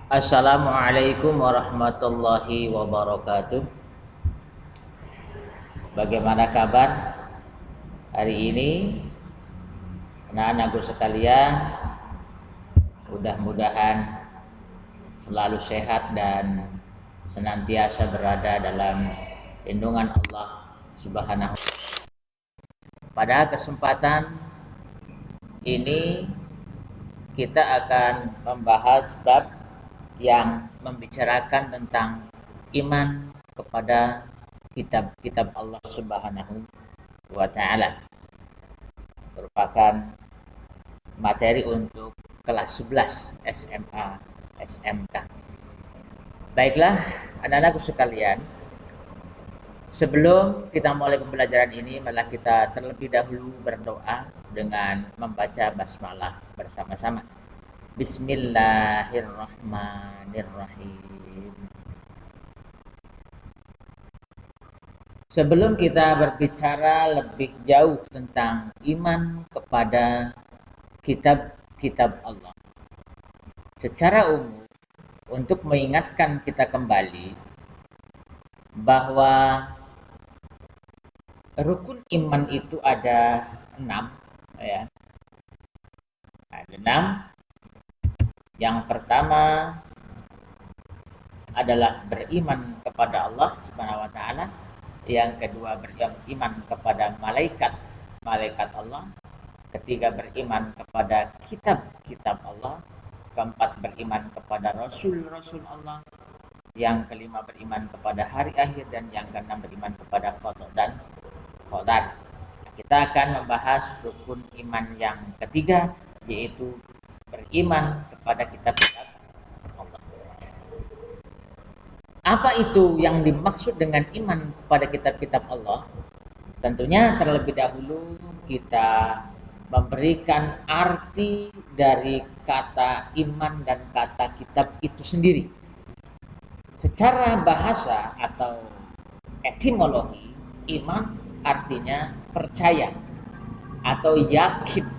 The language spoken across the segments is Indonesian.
Assalamualaikum warahmatullahi wabarakatuh. Bagaimana kabar hari ini, anak-anakku sekalian? Mudah-mudahan selalu sehat dan senantiasa berada dalam lindungan Allah Subhanahu. Pada kesempatan ini kita akan membahas bab yang membicarakan tentang iman kepada kitab-kitab Allah Subhanahu wa taala. Merupakan materi untuk kelas 11 SMA SMK. Baiklah, anak-anakku sekalian, sebelum kita mulai pembelajaran ini, malah kita terlebih dahulu berdoa dengan membaca basmalah bersama-sama. Bismillahirrahmanirrahim. Sebelum kita berbicara lebih jauh tentang iman kepada kitab-kitab Allah, secara umum untuk mengingatkan kita kembali bahwa rukun iman itu ada 6, ya. Ada 6. Yang pertama adalah beriman kepada Allah Subhanahu wa taala. Yang kedua beriman kepada malaikat Allah. Ketiga beriman kepada kitab-kitab Allah. Keempat beriman kepada rasul-rasul Allah. Yang kelima beriman kepada hari akhir, dan yang keenam beriman kepada qada dan qadar. Kita akan membahas rukun iman yang ketiga, yaitu beriman kepada kitab-kitab Allah. Apa itu yang dimaksud dengan iman kepada kitab-kitab Allah? Tentunya terlebih dahulu kita memberikan arti dari kata iman dan kata kitab itu sendiri. Secara bahasa atau etimologi, iman artinya percaya atau yakin.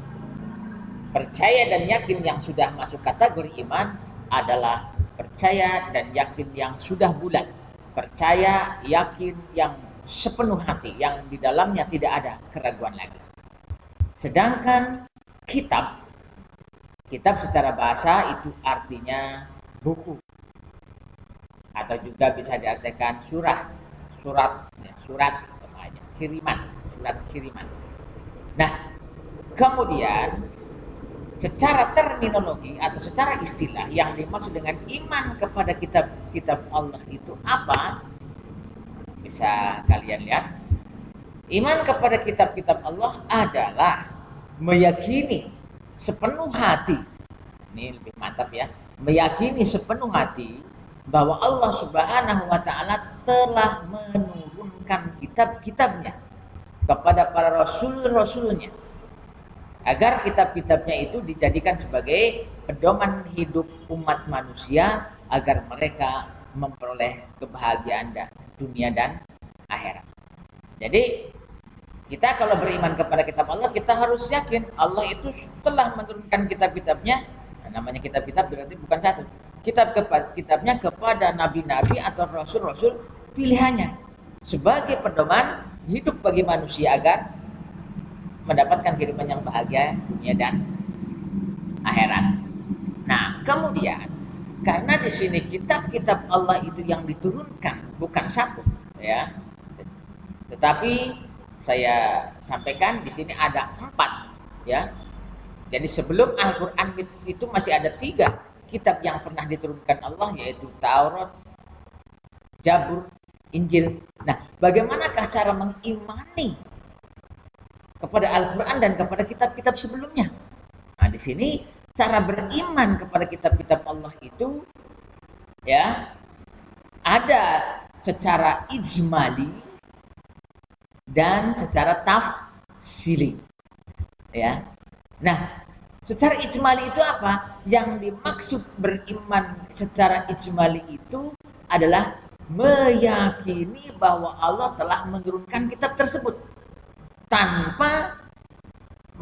Percaya dan yakin yang sudah masuk kategori iman adalah percaya dan yakin yang sudah bulat. Percaya, yakin yang sepenuh hati, yang di dalamnya tidak ada keraguan lagi. Sedangkan kitab secara bahasa itu artinya buku. Atau juga bisa diartikan surat sama aja, surat kiriman. Nah, kemudian secara terminologi atau secara istilah yang dimaksud dengan iman kepada kitab-kitab Allah itu apa? Bisa kalian lihat. Iman kepada kitab-kitab Allah adalah meyakini sepenuh hati. Ini lebih mantap ya. Meyakini sepenuh hati bahwa Allah Subhanahu wa taala telah menurunkan kitab-kitabnya kepada para rasul-rasulnya, agar kitab-kitabnya itu dijadikan sebagai pedoman hidup umat manusia agar mereka memperoleh kebahagiaan dunia dan akhirat. Jadi kita kalau beriman kepada kitab Allah, kita harus yakin Allah itu telah menurunkan kitab-kitabnya. Nah, namanya kitab-kitab berarti bukan satu. Kitabnya kepada nabi-nabi atau rasul-rasul pilihannya sebagai pedoman hidup bagi manusia agar mendapatkan kehidupan yang bahagia dunia dan akhirat. Nah, kemudian karena di sini kitab-kitab Allah itu yang diturunkan bukan satu, ya. Tetapi saya sampaikan di sini ada 4, ya. Jadi sebelum Al-Quran itu masih ada 3 kitab yang pernah diturunkan Allah, yaitu Taurat, Zabur, Injil. Nah, bagaimanakah cara mengimani kepada Al-Quran dan kepada kitab-kitab sebelumnya? Nah, di sini cara beriman kepada kitab-kitab Allah itu, ya, ada secara ijmali dan secara tafsili, ya. Nah, secara ijmali itu apa? Yang dimaksud beriman secara ijmali itu adalah meyakini bahwa Allah telah menurunkan kitab tersebut tanpa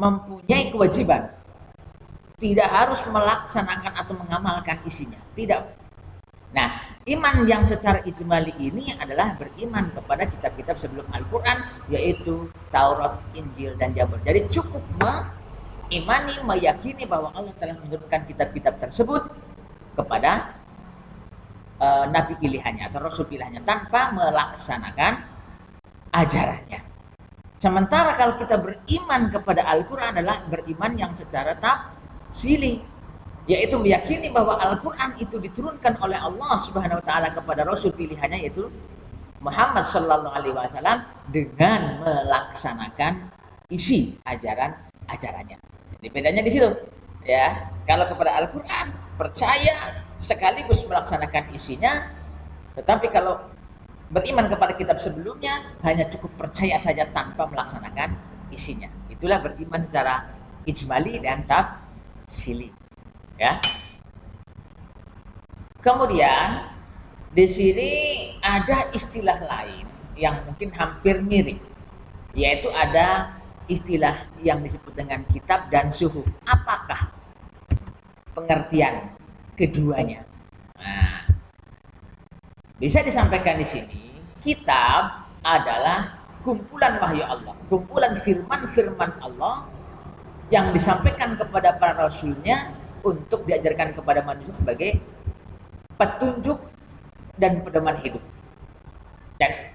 mempunyai kewajiban Tidak harus melaksanakan atau mengamalkan isinya. Tidak. Nah, iman yang secara ijmali ini adalah beriman kepada kitab-kitab sebelum Al-Quran, yaitu Taurat, Injil, dan Zabur. Jadi cukup mengimani, meyakini bahwa Allah telah menurunkan kitab-kitab tersebut kepada nabi pilihannya atau rasul pilihannya tanpa melaksanakan ajarannya. Sementara kalau kita beriman kepada Al-Quran adalah beriman yang secara tafsili, yaitu meyakini bahwa Al-Quran itu diturunkan oleh Allah Subhanahu wa taala kepada rasul pilihannya yaitu Muhammad sallallahu alaihi wasallam dengan melaksanakan isi ajarannya. Jadi bedanya di situ. Ya, kalau kepada Al-Quran percaya sekaligus melaksanakan isinya, tetapi kalau beriman kepada kitab sebelumnya hanya cukup percaya saja tanpa melaksanakan isinya. Itulah beriman secara ijmali dan tafsili. Ya. Kemudian di sini ada istilah lain yang mungkin hampir mirip, yaitu ada istilah yang disebut dengan kitab dan suhuf. Apakah pengertian keduanya? Nah, bisa disampaikan di sini, kitab adalah kumpulan wahyu Allah, kumpulan firman-firman Allah yang disampaikan kepada para rasulnya untuk diajarkan kepada manusia sebagai petunjuk dan pedoman hidup. Dan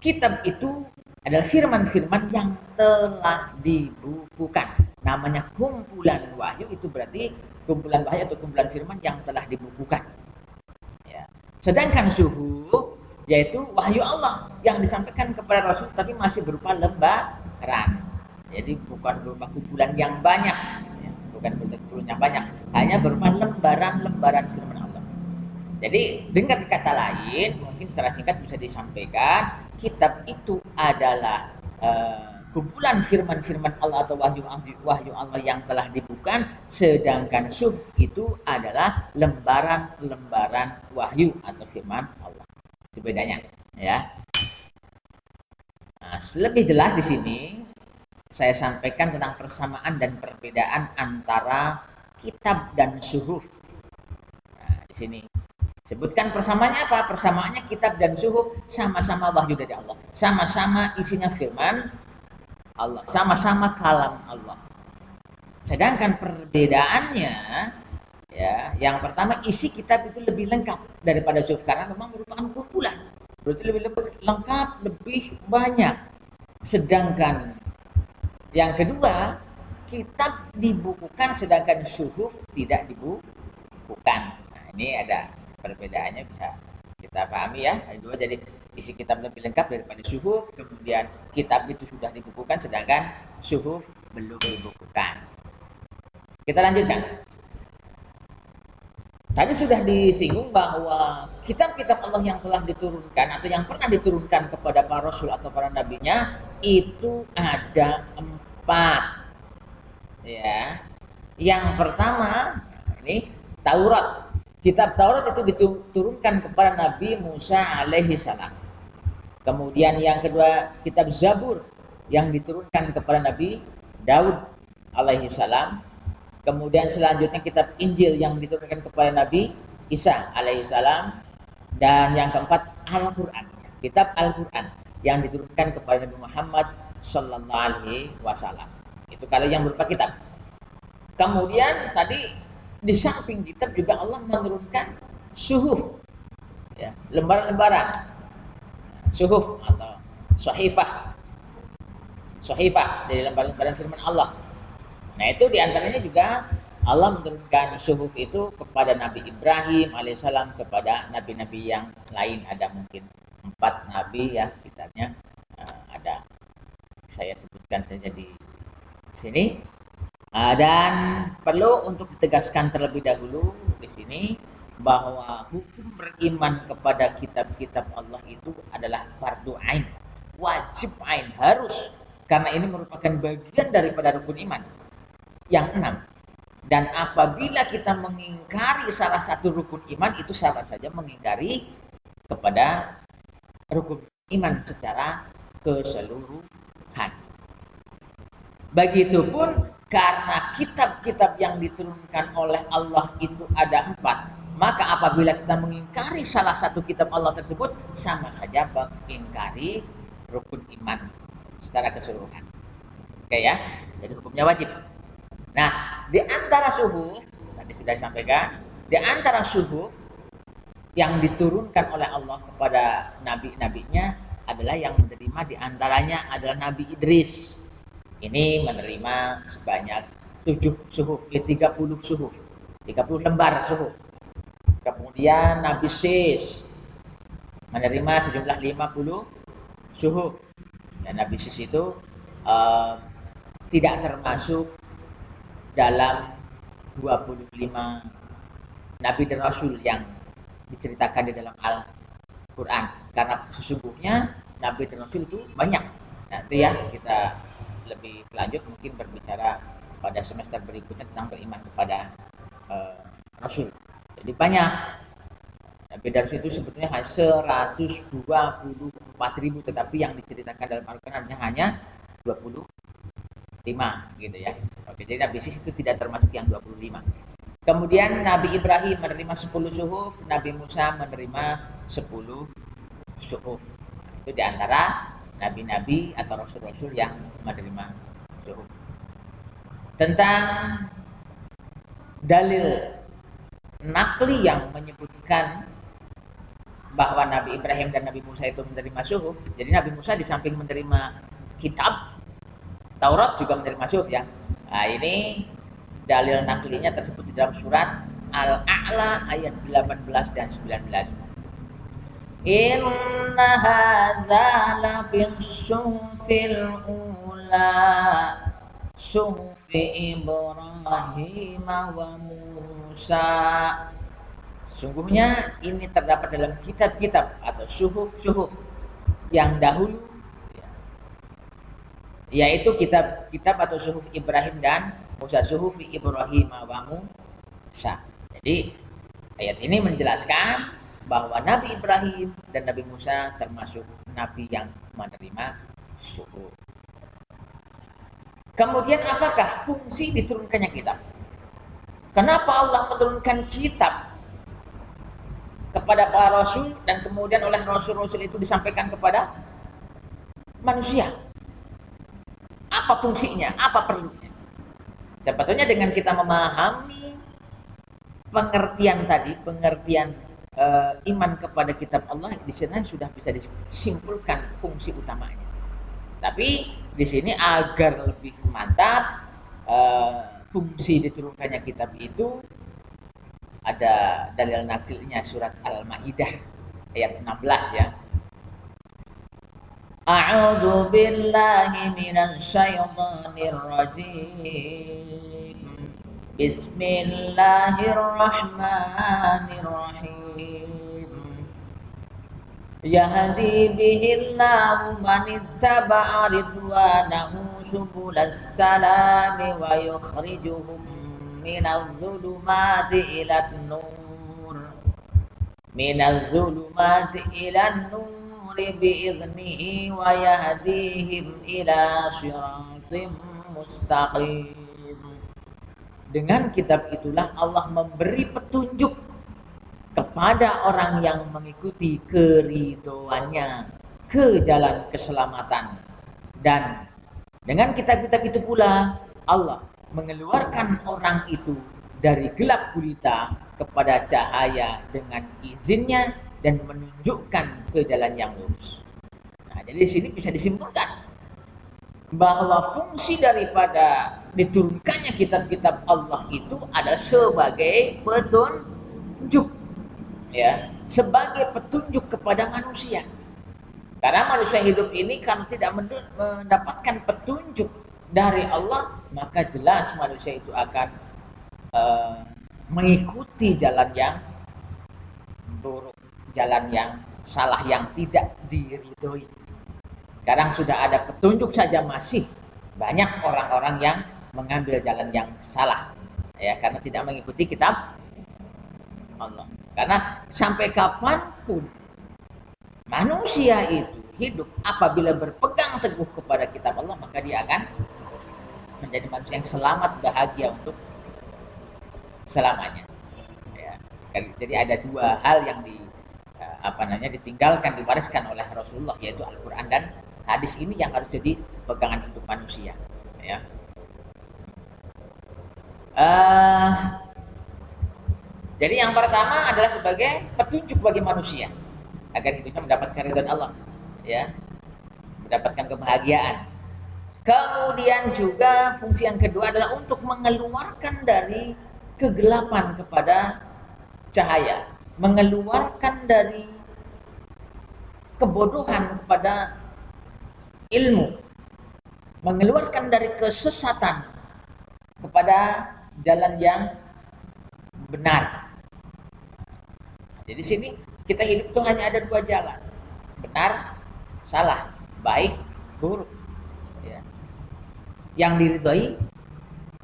kitab itu adalah firman-firman yang telah dibukukan. Namanya kumpulan wahyu, itu berarti kumpulan wahyu atau kumpulan firman yang telah dibukukan. Sedangkan suhuf yaitu wahyu Allah yang disampaikan kepada Rasul tapi masih berupa lembaran. Jadi bukan berupa kumpulan yang banyak, ya, bukan berupa kumpulan yang banyak, hanya berupa lembaran-lembaran firman Allah. Jadi dengan kata lain, mungkin secara singkat bisa disampaikan, kitab itu adalah kumpulan firman-firman Allah atau wahyu Allah yang telah dibukukan, sedangkan suhuf itu adalah lembaran-lembaran wahyu atau firman Allah. Itu bedanya, ya. Nah, lebih jelas di sini saya sampaikan tentang persamaan dan perbedaan antara kitab dan suhuf. Nah, di sini sebutkan persamaannya apa? Persamaannya kitab dan suhuf sama-sama wahyu dari Allah, sama-sama isinya firman Allah, sama-sama kalam Allah. Sedangkan perbedaannya, ya, yang pertama isi kitab itu lebih lengkap daripada suhuf karena memang merupakan kumpulan, berarti lebih lengkap, lebih banyak. Sedangkan yang kedua, kitab dibukukan sedangkan suhuf tidak dibukukan. Nah, ini ada perbedaannya, bisa kita pahami ya. Ada dua, jadi isi kitab lebih lengkap daripada suhuf, kemudian kitab itu sudah dibukukan sedangkan suhuf belum dibukukan. Kita lanjutkan. Tadi sudah disinggung bahwa kitab-kitab Allah yang telah diturunkan atau yang pernah diturunkan kepada para rasul atau para nabinya itu ada 4. Ya. Yang pertama, ini Taurat. Kitab Taurat itu diturunkan kepada Nabi Musa alaihi salam. Kemudian yang kedua, kitab Zabur yang diturunkan kepada Nabi Daud alaihi salam. Kemudian selanjutnya kitab Injil yang diturunkan kepada Nabi Isa alaihi salam. Dan yang keempat, Al-Quran. Kitab Al-Quran yang diturunkan kepada Nabi Muhammad sallallahu alaihi wasallam. Itu kalau yang berupa kitab. Kemudian tadi di samping kitab juga Allah menurunkan suhuf, ya, lembaran-lembaran. Suhuf atau sahifah, jadi lembaran-lembaran firman Allah. Nah, itu diantaranya juga Allah menurunkan suhuf itu kepada Nabi Ibrahim alaihissalam, kepada nabi-nabi yang lain. Ada mungkin 4 nabi ya sekitarnya, ada, saya sebutkan saja di sini. Dan perlu untuk ditegaskan terlebih dahulu di sini bahwa hukum beriman kepada kitab-kitab Allah itu adalah fardu ain, wajib ain, harus, karena ini merupakan bagian daripada rukun iman yang 6. Dan apabila kita mengingkari salah satu rukun iman, itu sama saja mengingkari kepada rukun iman secara keseluruhan. Begitupun karena kitab-kitab yang diturunkan oleh Allah itu ada 4, maka apabila kita mengingkari salah satu kitab Allah tersebut, sama saja mengingkari rukun iman secara keseluruhan. Oke ya, jadi hukumnya wajib. Nah, di antara suhuf, tadi sudah disampaikan, di antara suhuf yang diturunkan oleh Allah kepada nabi-nabinya adalah yang menerima di antaranya adalah Nabi Idris. Ini menerima sebanyak 7 suhuf, 30 suhuf, 30 lembar suhuf. Kemudian Nabi Sis menerima sejumlah 50 suhuf. Dan Nabi Sis itu tidak termasuk dalam 25 Nabi dan Rasul yang diceritakan di dalam Al-Quran. Karena sesungguhnya Nabi dan Rasul itu banyak. Nanti ya kita lebih lanjut mungkin berbicara pada semester berikutnya tentang beriman kepada Rasul. Jadi banyak. Nabi dan Rasul itu sebetulnya 124.000, tetapi yang diceritakan dalam Al-Quran hanya 25 gitu ya. Oke, jadi Nabi Sis itu tidak termasuk yang 25. Kemudian Nabi Ibrahim menerima 10 suhuf, Nabi Musa menerima 10 suhuf. Itu diantara nabi-nabi atau rasul-rasul yang menerima suhuf. Tentang dalil nakli yang menyebutkan bahwa Nabi Ibrahim dan Nabi Musa itu menerima suhuf. Jadi Nabi Musa di samping menerima kitab Taurat juga menerima suhuf ya. Nah, ini dalil naklinya tersebut di dalam surat Al-A'la ayat 18 dan 19. Inna hadza la fis suhufil ula suhufi Ibrahim wa Musa. Sungguhnya ini terdapat dalam kitab-kitab atau suhuf-suhuf yang dahulu, yaitu kitab-kitab atau suhuf Ibrahim dan Musa, suhufi Ibrahim wa Musa. Jadi ayat ini menjelaskan bahwa Nabi Ibrahim dan Nabi Musa termasuk nabi yang menerima suhuf. Kemudian apakah fungsi diturunkannya kitab? Kenapa Allah menurunkan kitab kepada para rasul dan kemudian oleh rasul-rasul itu disampaikan kepada manusia? Apa fungsinya? Apa perlunya? Sebetulnya dengan kita memahami pengertian tadi, pengertian iman kepada kitab Allah, di sini sudah bisa disimpulkan fungsi utamanya. Tapi di sini agar lebih mantap, fungsi diturunkannya kitab itu ada dalil nakilnya surat Al-Maidah ayat 16 ya. A'udzu billahi minasy syaithanir rajim. Bismillahirrahmanirrahim. Yahdi bihillahu man ittaba'a ridwanahu subulas salami wa yukhrijuhum minadh dhulumati ilan nur. Minadh dhulumati ilan nur biiznihi wa yahdihim ila siratim mustaqim. Dengan kitab itulah Allah memberi petunjuk kepada orang yang mengikuti keridhoannya ke jalan keselamatan. Dan dengan kitab-kitab itu pula Allah mengeluarkan orang itu dari gelap gulita kepada cahaya dengan izinnya dan menunjukkan ke jalan yang lurus. Nah, jadi di sini bisa disimpulkan bahwa fungsi daripada diturunkannya kitab-kitab Allah itu adalah sebagai petunjuk, ya, sebagai petunjuk kepada manusia. Karena manusia hidup ini kalau tidak mendapatkan petunjuk dari Allah, maka jelas manusia itu akan mengikuti jalan yang buruk, jalan yang salah, yang tidak diridhoi. Sekarang sudah ada petunjuk saja masih banyak orang-orang yang mengambil jalan yang salah, ya, karena tidak mengikuti kitab Allah. Karena sampai kapanpun manusia itu hidup apabila berpegang teguh kepada kitab Allah, maka dia akan menjadi manusia yang selamat bahagia untuk selamanya. Ya. Jadi ada dua hal yang ditinggalkan, diwariskan oleh Rasulullah, yaitu Al-Quran dan hadis. Ini yang harus jadi pegangan hidup manusia. Ya. Jadi yang pertama adalah sebagai petunjuk bagi manusia agar hidupnya mendapatkan ridha Allah, ya, mendapatkan kebahagiaan. Kemudian juga fungsi yang kedua adalah untuk mengeluarkan dari kegelapan kepada cahaya, mengeluarkan dari kebodohan kepada ilmu, mengeluarkan dari kesesatan kepada jalan yang benar. Jadi di sini kita hidup itu hanya ada dua jalan, benar, salah, baik, buruk. Ya. Yang diridhoi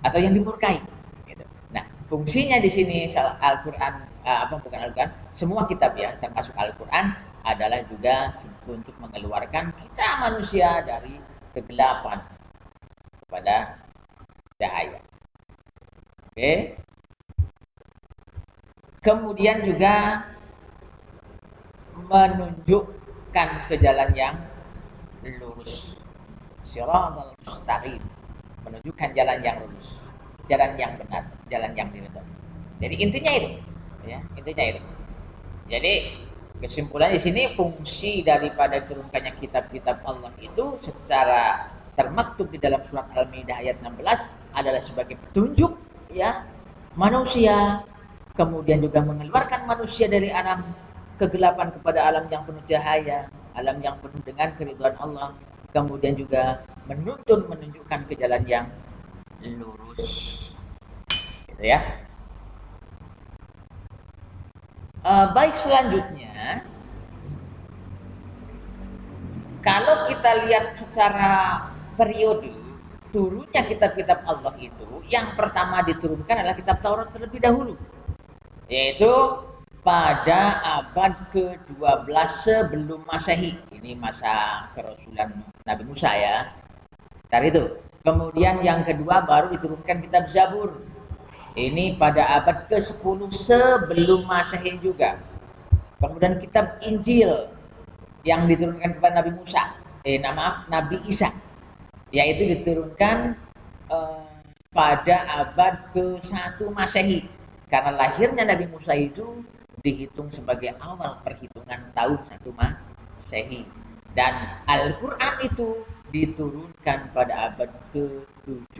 atau yang dimurkai. Gitu. Nah, fungsinya di sini Al-Quran, bukan Al-Quran, semua kitab ya, termasuk Al-Quran, adalah juga untuk mengeluarkan kita manusia dari kegelapan kepada cahaya. Oke. Kemudian juga menunjukkan ke jalan yang lurus. Shiratal mustaqim, menunjukkan jalan yang lurus, jalan yang benar, jalan yang diridhoi. Jadi intinya itu, ya, intinya itu. Jadi kesimpulannya di sini fungsi daripada turunkannya kitab-kitab Allah itu secara termaktub di dalam surat Al-Maidah ayat 16 adalah sebagai petunjuk, ya, manusia, kemudian juga mengeluarkan manusia dari alam kegelapan kepada alam yang penuh cahaya, alam yang penuh dengan keridhaan Allah, kemudian juga menunjukkan ke jalan yang lurus, gitu ya. Baik, selanjutnya kalau kita lihat secara periode turunnya kitab-kitab Allah itu, yang pertama diturunkan adalah kitab Taurat terlebih dahulu, yaitu pada abad ke-12 sebelum Masehi. Ini masa kerasulan Nabi Musa, ya. Tadi itu. Kemudian yang kedua baru diturunkan kitab Zabur. Ini pada abad ke-10 sebelum Masehi juga. Kemudian kitab Injil yang diturunkan kepada Nabi Musa. Nabi Isa. Yaitu diturunkan pada abad ke-1 Masehi. Karena lahirnya Nabi Musa itu dihitung sebagai awal perhitungan tahun 1 Masehi. Dan Al-Quran itu diturunkan pada abad ke-7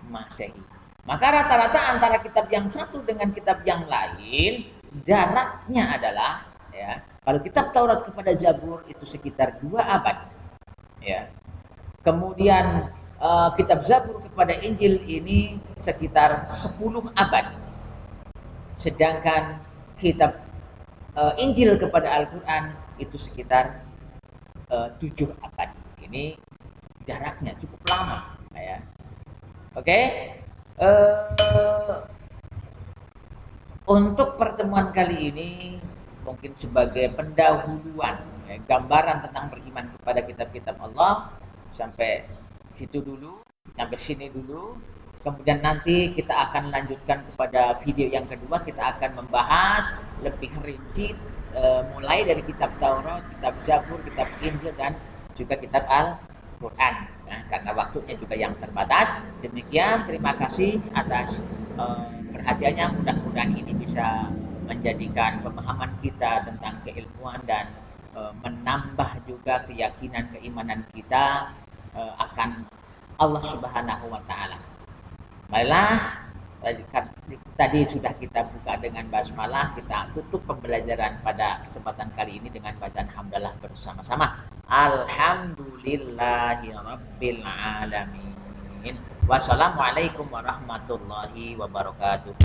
Masehi. Maka rata-rata antara kitab yang satu dengan kitab yang lain jaraknya adalah, ya, kalau kitab Taurat kepada Zabur itu sekitar 2 abad, ya. Kemudian kitab Zabur kepada Injil ini sekitar 10 abad. Sedangkan kitab Injil kepada Al-Quran itu sekitar 7 abad. Ini jaraknya cukup lama, ya. Oke. Untuk pertemuan kali ini mungkin sebagai pendahuluan, ya, gambaran tentang beriman kepada kitab-kitab Allah, sampai situ dulu, sampai sini dulu. Kemudian nanti kita akan lanjutkan kepada video yang kedua. Kita akan membahas lebih rinci mulai dari kitab Taurat, kitab Zabur, kitab Injil, dan juga kitab Al-Quran. Nah, karena waktunya juga yang terbatas. Demikian, terima kasih atas perhatiannya. Mudah-mudahan ini bisa menjadikan pemahaman kita tentang keilmuan dan menambah juga keyakinan keimanan kita akan Allah Subhanahu wa Ta'ala. Marilah, tadi sudah kita buka dengan basmalah, kita tutup pembelajaran pada kesempatan kali ini dengan bacaan hamdalah bersama-sama. Alhamdulillahirabbil alamin. Wassalamualaikum warahmatullahi wabarakatuh.